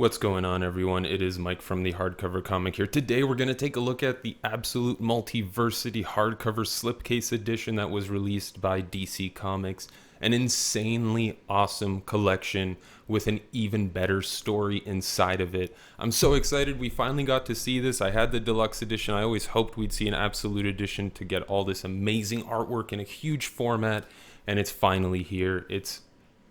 What's going on, everyone? It is Mike from the Hardcover Comic here. Today, we're going to take a look at the Absolute Multiversity hardcover slipcase edition that was released by DC Comics. An insanely awesome collection with an even better story inside of it. I'm so excited we finally got to see this. I had the deluxe edition. I always hoped we'd see an Absolute edition to get all this amazing artwork in a huge format, and it's finally here. It's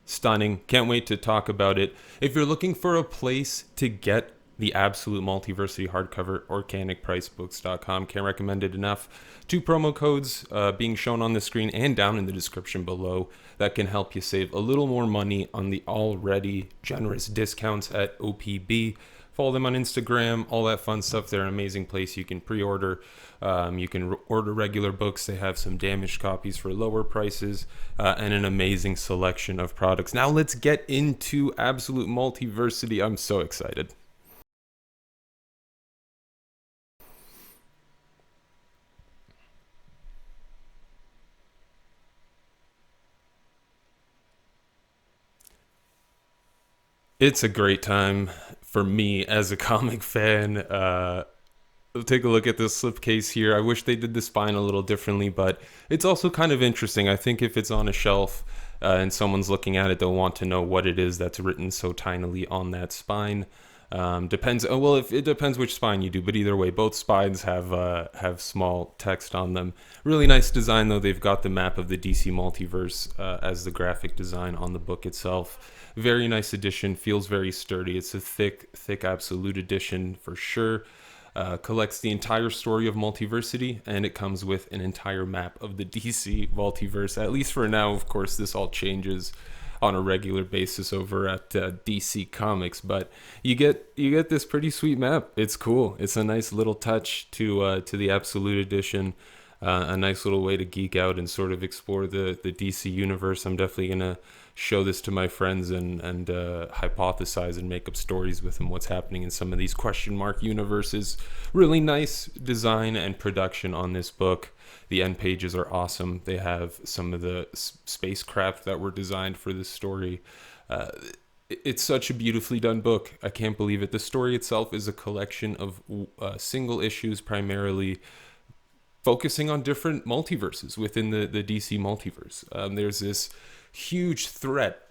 stunning. Can't wait to talk about it. If you're looking for a place to get the Absolute Multiversity hardcover, organicpricebooks.com. Can't recommend it enough. 2 promo codes being shown on the screen and down in the description below that can help you save a little more money on the already generous discounts at OPB. Follow them on Instagram, all that fun stuff. They're an amazing place. You can pre-order. You can order regular books. They have some damaged copies for lower prices and an amazing selection of products. Now let's get into Absolute Multiversity. I'm so excited. It's a great time for me as a comic fan. Take a look at this slipcase here. I wish they did the spine a little differently, but it's also kind of interesting. I think if it's on a shelf and someone's looking at it, they'll want to know what it is that's written so tinily on that spine. Depends. Oh, well, if it depends which spine you do, but either way, both spines have small text on them. Really nice design, though. They've got the map of the DC multiverse as the graphic design on the book itself. Very nice edition. Feels very sturdy. It's a thick Absolute edition for sure. Collects the entire story of Multiversity, and it comes with an entire map of the DC multiverse. At least for now, of course, this all changes on a regular basis over at DC Comics, but you get this pretty sweet map. It's cool. It's a nice little touch to the Absolute edition. A nice little way to geek out and sort of explore the DC universe. I'm definitely gonna show this to my friends and hypothesize and make up stories with them what's happening in some of these question mark universes. Really nice design and production on this book. The end pages are awesome. They have some of the spacecraft that were designed for this story. It's such a beautifully done book. I can't believe it. The story itself is a collection of single issues, primarily focusing on different multiverses within the DC multiverse. There's this huge threat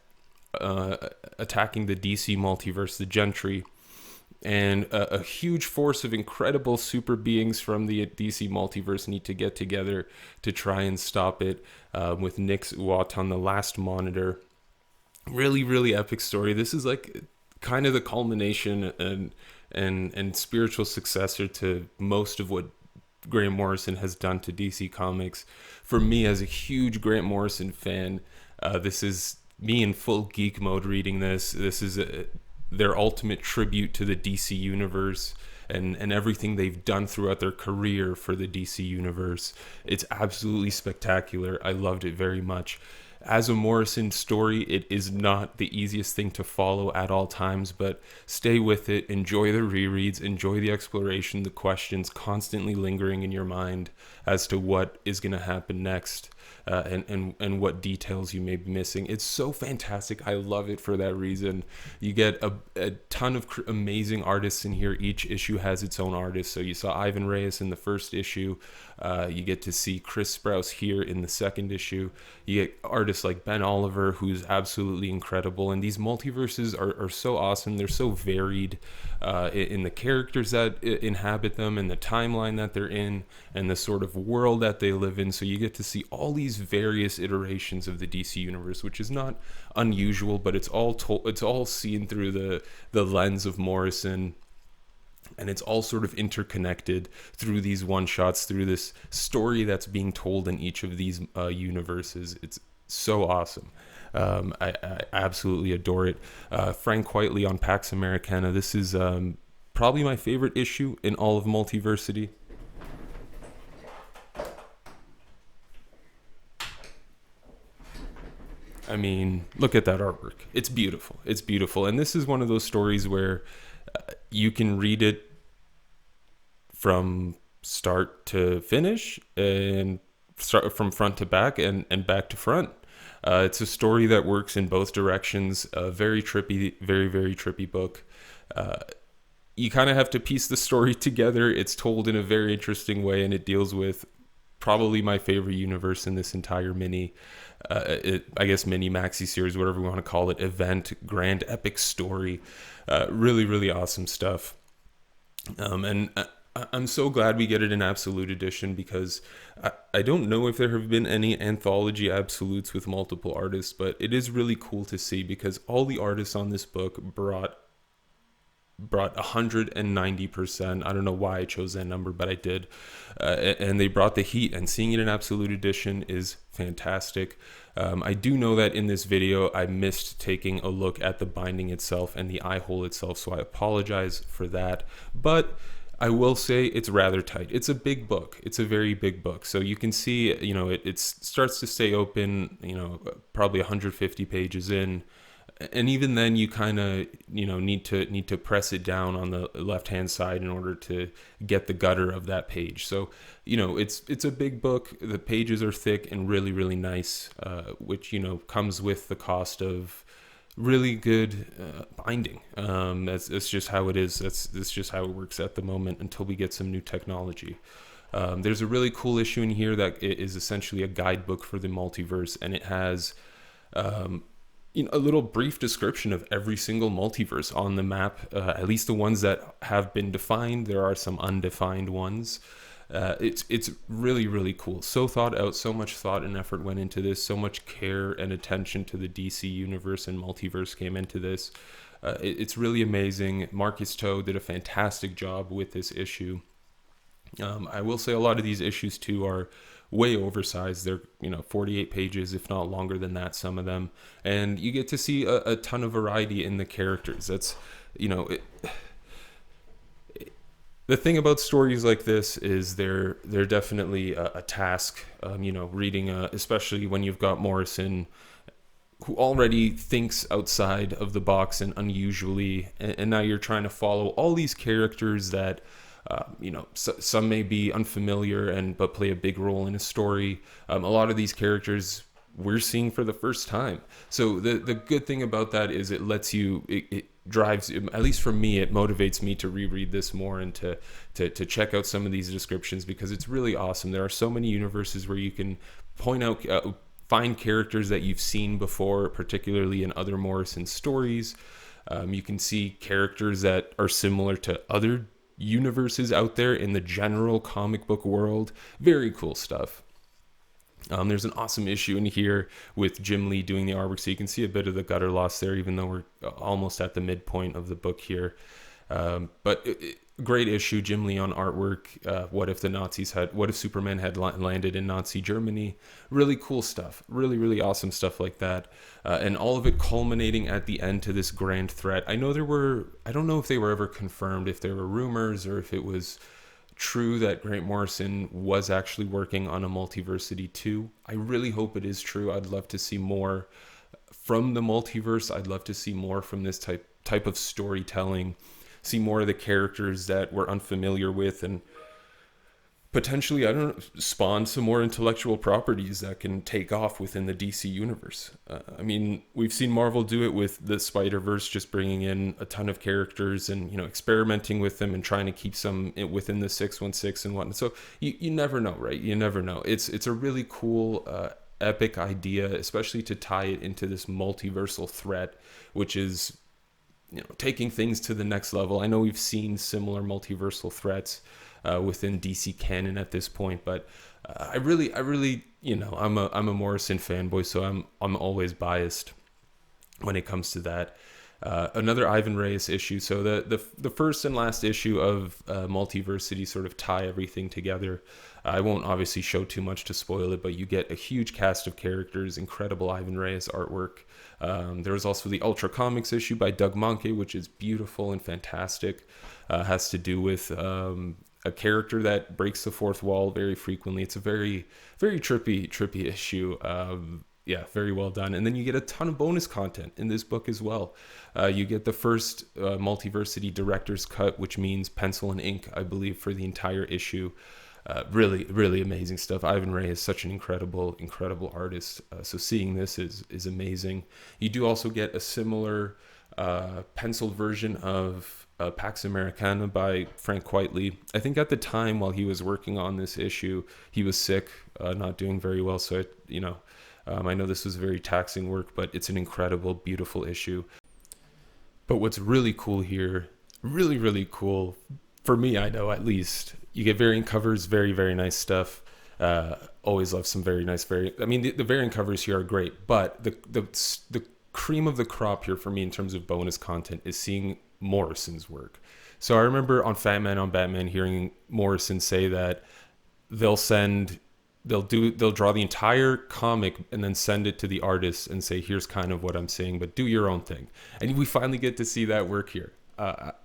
attacking the DC multiverse, the Gentry, and a huge force of incredible super beings from the DC multiverse need to get together to try and stop it, with Nyx Uat on the last monitor. Really epic story. This is like kind of the culmination and spiritual successor to most of what Grant Morrison has done to DC Comics. For me, as a huge Grant Morrison fan, this is me in full geek mode reading this. This is their ultimate tribute to the DC universe and everything they've done throughout their career for the DC universe. It's absolutely spectacular. I loved it very much. As a Morrison story, it is not the easiest thing to follow at all times, but stay with it, enjoy the rereads, enjoy the exploration, the questions constantly lingering in your mind as to what is going to happen next, and what details you may be missing. It's so fantastic. I love it for that reason. You get a ton of amazing artists in here. Each issue has its own artist. So you saw Ivan Reyes in the first issue. You get to see Chris Sprouse here in the second issue. You get artists like Ben Oliver, who's absolutely incredible. And these multiverses are so awesome. They're so varied in the characters that inhabit them and the timeline that they're in and the sort of world that they live in. So you get to see all these various iterations of the DC universe, which is not unusual, but it's all seen through the lens of Morrison. And it's all sort of interconnected through these one-shots, through this story that's being told in each of these universes. It's so awesome. I absolutely adore it. Frank Whiteley on Pax Americana. This is probably my favorite issue in all of Multiversity. I mean, look at that artwork. It's beautiful. It's beautiful. And this is one of those stories where you can read it from start to finish and start from front to back and back to front. It's a story that works in both directions. A very trippy, very, very trippy book. You kind of have to piece the story together. It's told in a very interesting way, and it deals with probably my favorite universe in this entire I guess mini maxi series, whatever we want to call it, event, grand epic story. Really, really awesome stuff. And I'm so glad we get it in Absolute Edition, because I don't know if there have been any anthology absolutes with multiple artists, but it is really cool to see, because all the artists on this book brought 190%. I don't know why I chose that number, but I did. And they brought the heat, and seeing it in Absolute Edition is fantastic. I do know that in this video, I missed taking a look at the binding itself and the eye hole itself, so I apologize for that. But I will say it's rather tight. It's a big book. It's a very big book. So you can see, it starts to stay open, probably 150 pages in. And even then, you kind of need to press it down on the left hand side in order to get the gutter of that page. So it's a big book. The pages are thick and really, really nice, which comes with the cost of really good binding. That's just how it is. That's just how it works at the moment until we get some new technology. There's a really cool issue in here that is essentially a guidebook for the multiverse, and it has a little brief description of every single multiverse on the map, at least the ones that have been defined. There are some undefined ones. It's really, really cool. So thought out, so much thought and effort went into this, so much care and attention to the DC universe and multiverse came into this. It's really amazing. Marcus Toe did a fantastic job with this issue. I will say a lot of these issues too are way oversized. They're 48 pages, if not longer than that, some of them, and you get to see a ton of variety in the characters. That's the thing about stories like this is they're definitely a task. Reading especially when you've got Morrison, who already thinks outside of the box and unusually, and now you're trying to follow all these characters that some may be unfamiliar but play a big role in a story. A lot of these characters we're seeing for the first time. So the good thing about that is it lets you, it drives, at least for me, it motivates me to reread this more and to check out some of these descriptions, because it's really awesome. There are so many universes where you can point out, find characters that you've seen before, particularly in other Morrison stories. You can see characters that are similar to other universes out there in the general comic book world. Very cool stuff. There's an awesome issue in here with Jim Lee doing the artwork, so you can see a bit of the gutter loss there, even though we're almost at the midpoint of the book here. But great issue, Jim Lee on artwork. What if Superman had landed in Nazi Germany? Really cool stuff. Really, really awesome stuff like that. And all of it culminating at the end to this grand threat. I don't know if they were ever confirmed, if there were rumors or if it was true that Grant Morrison was actually working on a Multiversity 2. I really hope it is true. I'd love to see more from the multiverse. I'd love to see more from this type of storytelling, see more of the characters that we're unfamiliar with, and potentially, spawn some more intellectual properties that can take off within the DC universe. We've seen Marvel do it with the Spider-Verse, just bringing in a ton of characters and, experimenting with them and trying to keep some within the 616 and whatnot. So you never know, right? You never know. It's a really cool, epic idea, especially to tie it into this multiversal threat, which is, taking things to the next level. I know we've seen similar multiversal threats within DC canon at this point, but I really, I'm a Morrison fanboy, so I'm always biased when it comes to that. Another Ivan Reyes issue. So the first and last issue of Multiversity sort of tie everything together. I won't obviously show too much to spoil it, but you get a huge cast of characters, incredible Ivan Reyes artwork. There was also the Ultra Comics issue by Doug Mahnke, which is beautiful and fantastic. Has to do with a character that breaks the fourth wall very frequently. It's a very, very trippy issue. Very well done. And then you get a ton of bonus content in this book as well. You get the first Multiversity director's cut, which means pencil and ink, I believe, for the entire issue. Really, really amazing stuff. Ivan Ray is such an incredible artist. So seeing this is amazing. You do also get a similar penciled version of Pax Americana by Frank Quitely. I think at the time while he was working on this issue, he was sick, not doing very well. So I know this was very taxing work, but it's an incredible, beautiful issue. But what's really cool here, really cool, for me, I know at least, you get variant covers, very nice stuff. Always love some very nice variant. I mean, the variant covers here are great, but the cream of the crop here for me in terms of bonus content is seeing Morrison's work. So I remember on Fat Man on Batman hearing Morrison say that they'll send they'll draw the entire comic and then send it to the artist and say, here's kind of what I'm saying, but do your own thing. And we finally get to see that work here.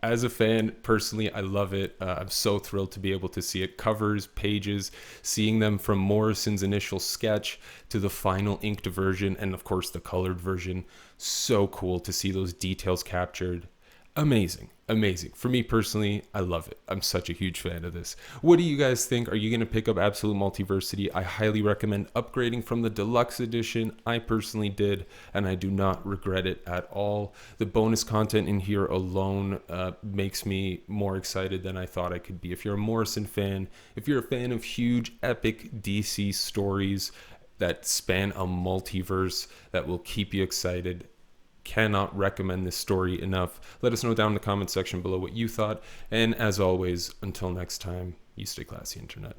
As a fan, personally, I love it. I'm so thrilled to be able to see it. Covers, pages, seeing them from Morrison's initial sketch to the final inked version, and of course the colored version. So cool to see those details captured. Amazing. For me personally, I love it. I'm such a huge fan of this. What do you guys think? Are you going to pick up Absolute Multiversity? I highly recommend upgrading from the deluxe edition. I personally did, and I do not regret it at all. The bonus content in here alone makes me more excited than I thought I could be. If you're a Morrison fan, if you're a fan of huge, epic DC stories that span a multiverse that will keep you excited, cannot recommend this story enough. Let us know down in the comment section below what you thought. And as always, until next time, you stay classy, internet.